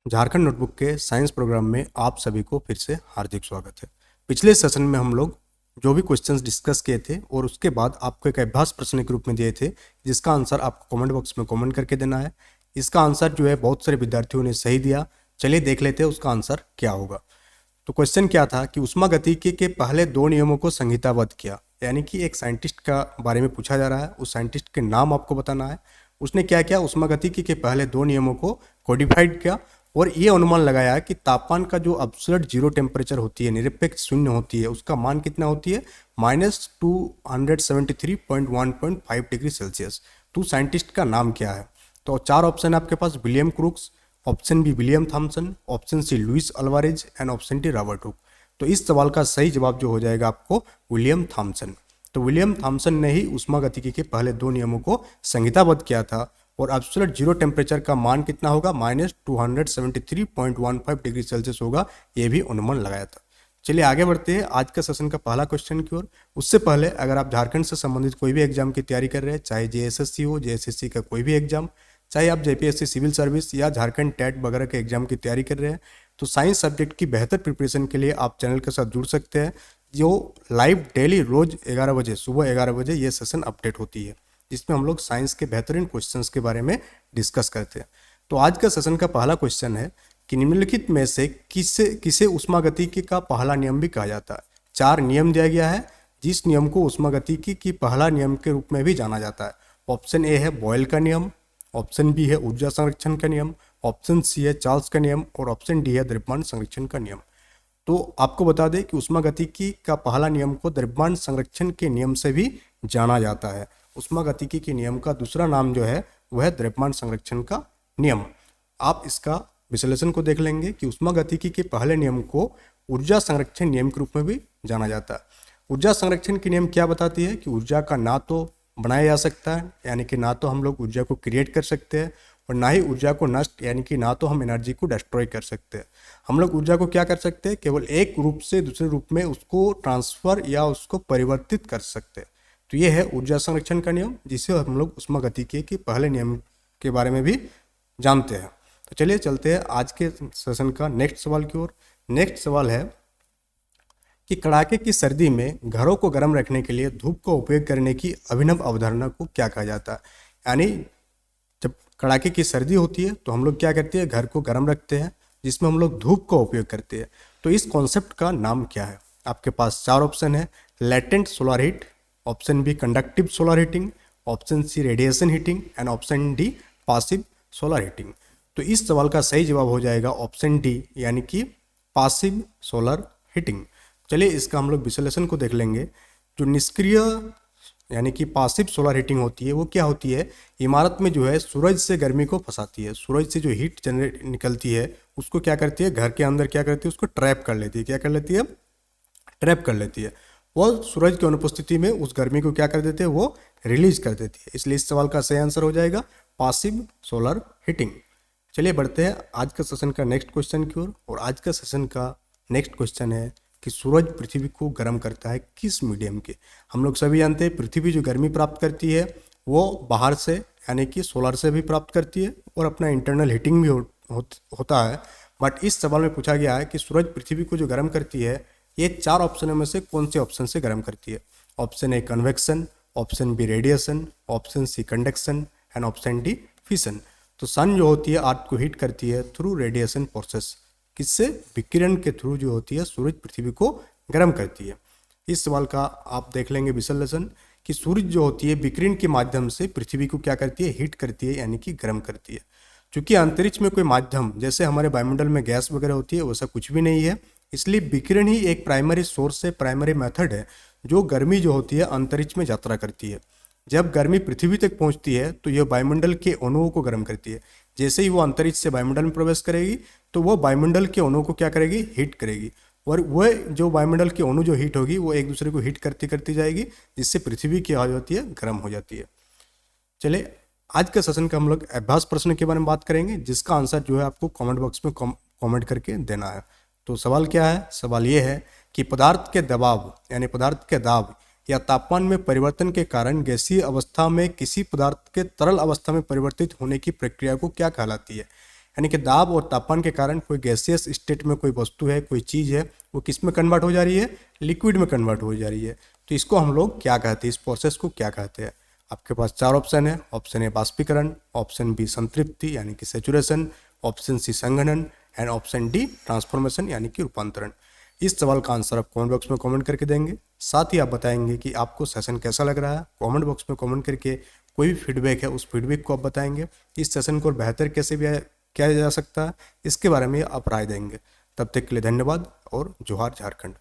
Jharkhand notebook के science programme में आप सभी को फिर से हार्दिक स्वागत है। पिछले सेशन में हम लोग जो भी क्वेश्चंस डिस्कस किए थे और उसके बाद आपको एक अभ्यास प्रश्न के रूप में दिए थे, जिसका आंसर आपको कमेंट बॉक्स में कमेंट करके देना है। इसका आंसर जो है बहुत सारे विद्यार्थियों ने सही दिया। चलिए देख लेते हैं उसका आंसर क्या होगा। तो क्वेश्चन क्या था कि ऊष्मागतिकी के पहले दो नियमों को संहिताबद्ध किया, यानी कि एक साइंटिस्ट का बारे में पूछा जा रहा है, उस साइंटिस्ट के नाम आपको बताना है। उसने क्या किया, ऊष्मागतिकी के पहले दो नियमों को कोडिफाइड किया और ये अनुमान लगाया कि तापमान का जो एब्सोल्यूट जीरो टेम्परेचर होती है, निरपेक्ष शून्य होती है, उसका मान कितना होती है, -273.1.5 डिग्री सेल्सियस। तो साइंटिस्ट का नाम क्या है? तो चार ऑप्शन है आपके पास, William Crooks, option B William Thomson, option C Luis Alvarez and option D Robert Hooke. तो इस सवाल का सही जवाब जो हो जाएगा आपको विलियम थॉमसन। तो विलियम थॉमसन ने ही ऊष्मागतिकी के पहले दो नियमों को संहिताबद्ध किया था और एब्सोल्यूट जीरो टेम्परेचर का मान कितना होगा, -273.15 डिग्री सेल्सियस होगा, ये भी अनुमान लगाया था। चलिए आगे बढ़ते हैं आज का सेशन का पहला क्वेश्चन की ओर। उससे पहले अगर आप झारखंड से संबंधित कोई भी एग्जाम की तैयारी कर रहे हैं, चाहे जेएसएससी हो, जेएसएससी का कोई भी एग्जाम, चाहे आप जेपीएससी सिविल सर्विस या झारखंड टेट वगैरह के एग्जाम की तैयारी कर रहे हैं, तो साइंस सब्जेक्ट की बेहतर प्रिपरेशन के लिए आप चैनल के साथ जुड़ सकते हैं। जो लाइव डेली रोज 11 बजे, सुबह 11 बजे ये सेशन अपडेट होती है, जिसमें हम लोग साइंस के बेहतरीन क्वेश्चंस के बारे में डिस्कस करते हैं। तो आज का सेशन का पहला क्वेश्चन है कि निम्नलिखित में से किसे किसे ऊष्मागतिकी का पहला नियम भी कहा जाता है। चार नियम दिया गया है, जिस नियम को ऊष्मागतिकी की पहला नियम के रूप में भी जाना जाता है। ऑप्शन ए है बॉयल का नियम, ऑप्शन बी है ऊर्जा संरक्षण का नियम, ऑप्शन सी है चार्ल्स का नियम और ऑप्शन डी है द्रव्यमान संरक्षण का नियम। तो आपको बता दें कि ऊष्मागतिकी का पहला नियम को द्रव्यमान संरक्षण के नियम से भी जाना जाता है। ऊष्मागतिकी के नियम का दूसरा नाम जो है वह है द्रव्यमान संरक्षण का नियम। आप इसका विश्लेषण को देख लेंगे कि ऊष्मागतिकी के पहले नियम को ऊर्जा संरक्षण नियम के रूप में भी जाना जाता है। ऊर्जा संरक्षण के नियम क्या बताती है कि ऊर्जा का ना तो बनाया जा सकता है, यानी कि ना तो हम लोग ऊर्जा को क्रिएट कर सकते हैं, और ना ही ऊर्जा को नष्ट, यानी कि ना तो हम एनर्जी को डिस्ट्रॉय कर सकते हैं। हम लोग ऊर्जा को क्या कर सकते हैं, केवल एक रूप से दूसरे रूप में उसको ट्रांसफर या उसको परिवर्तित कर सकते हैं। तो ये है ऊर्जा संरक्षण का नियम, जिसे हम लोग ऊष्मागतिकी के पहले नियम के बारे में भी जानते हैं। तो चलिए चलते हैं आज के सेशन का नेक्स्ट सवाल की ओर। नेक्स्ट सवाल है कि कड़ाके की सर्दी में घरों को गर्म रखने के लिए धूप का उपयोग करने की अभिनव अवधारणा को क्या कहा जाता है। यानी जब कड़ाके की सर्दी होती है तो हम लोग क्या करते हैं, घर को गर्म रखते हैं, जिसमें हम लोग धूप का उपयोग करते हैं। तो इस कॉन्सेप्ट का नाम क्या है? आपके पास चार ऑप्शन है, latent solar heat, option B conductive solar heating, option C radiation heating and option D passive solar heating. तो इस सवाल का सही जवाब हो जाएगा ऑप्शन डी, यानी कि पासिव सोलर हीटिंग। चलिए इसका हम लोग विश्लेषण को देख लेंगे। जो निष्क्रिय यानी कि पासिव सोलर हीटिंग होती है वो क्या होती है, इमारत में जो है सूरज से गर्मी को फंसाती है। सूरज से जो हीट जनरेट निकलती है उसको क्या करती है, घर के अंदर क्या करती है, उसको ट्रैप कर लेती है। क्या कर लेती है? ट्रैप कर लेती है। वो सूरज की अनुपस्थिति में उस गर्मी को क्या कर देते हैं, वो रिलीज कर देती है। इसलिए इस सवाल का सही आंसर हो जाएगा पासिव सोलर हीटिंग। चलिए बढ़ते हैं आज का सेशन का नेक्स्ट क्वेश्चन की ओर। और आज का सेशन का नेक्स्ट क्वेश्चन है कि सूरज पृथ्वी को गर्म करता है किस मीडियम के। हम लोग सभी जानते हैं पृथ्वी जो गर्मी प्राप्त करती है वो बाहर से यानी कि सोलर से भी प्राप्त करती है और अपना इंटरनल हीटिंग भी होता है। बट इस सवाल में पूछा गया है कि सूरज पृथ्वी को जो गर्म करती है, ये चार ऑप्शनों में से कौन से ऑप्शन से गर्म करती है। Option A convection, option B radiation, option C conduction and option D fission. तो सन जो होती है अर्थ को हीट करती है थ्रू रेडिएशन प्रोसेस। किससे? विकिरण के थ्रू जो होती है सूरज पृथ्वी को गर्म करती है। इस सवाल का आप देख लेंगे विश्लेषण कि सूरज जो होती है विकिरण के माध्यम से पृथ्वी को क्या करती है, हीट करती है, यानी कि गर्म करती है। चूंकि अंतरिक्ष में कोई माध्यम जैसे हमारे वायुमंडल में गैस वगैरह होती है वैसा कुछ भी नहीं है, इसलिए विकिरण ही एक प्राइमरी सोर्स है, प्राइमरी मेथड है जो गर्मी जो होती है अंतरिक्ष में यात्रा करती है। जब गर्मी पृथ्वी तक पहुंचती है तो यह वायुमंडल के अणुओं को गर्म करती है। जैसे ही वो अंतरिक्ष से वायुमंडल में प्रवेश करेगी तो वो वायुमंडल के अणुओं को क्या करेगी, हीट करेगी। और वह जो वायुमंडल के अणु जो हीट होगी वो एक दूसरे को हीट करती करती जाएगी, जिससे पृथ्वी क्या हो जाती है, गर्म हो जाती है। चलिए आज के सेशन का हम लोग अभ्यास प्रश्न के बारे में बात करेंगे, जिसका आंसर जो है आपको कमेंट बॉक्स में कमेंट करके देना है। तो सवाल क्या है? सवाल ये है कि पदार्थ के दबाव यानी पदार्थ के दाब या तापमान में परिवर्तन के कारण गैसीय अवस्था में किसी पदार्थ के तरल अवस्था में परिवर्तित होने की प्रक्रिया को क्या कहलाती है। यानी कि दाब और तापमान के कारण कोई गैसियस स्टेट में कोई वस्तु है, कोई चीज़ है, वो किस में कन्वर्ट हो जा रही है, लिक्विड में कन्वर्ट हो जा रही है। तो इसको हम लोग क्या कहते हैं, इस प्रोसेस को क्या कहते हैं। आपके पास 4 ऑप्शन है। ऑप्शन ए बाष्पीकरण, ऑप्शन बी संतृप्ति यानी कि सेचुरेशन, ऑप्शन सी संघनन एंड ऑप्शन डी ट्रांसफॉर्मेशन यानी कि रूपांतरण। इस सवाल का आंसर आप कमेंट बॉक्स में कमेंट करके देंगे। साथ ही आप बताएंगे कि आपको सेशन कैसा लग रहा है। कमेंट बॉक्स में कमेंट करके कोई भी फीडबैक है उस फीडबैक को आप बताएंगे। इस सेशन को बेहतर कैसे भी किया जा सकता है इसके बारे में आप राय देंगे। तब तक के लिए धन्यवाद और जोहार झारखंड।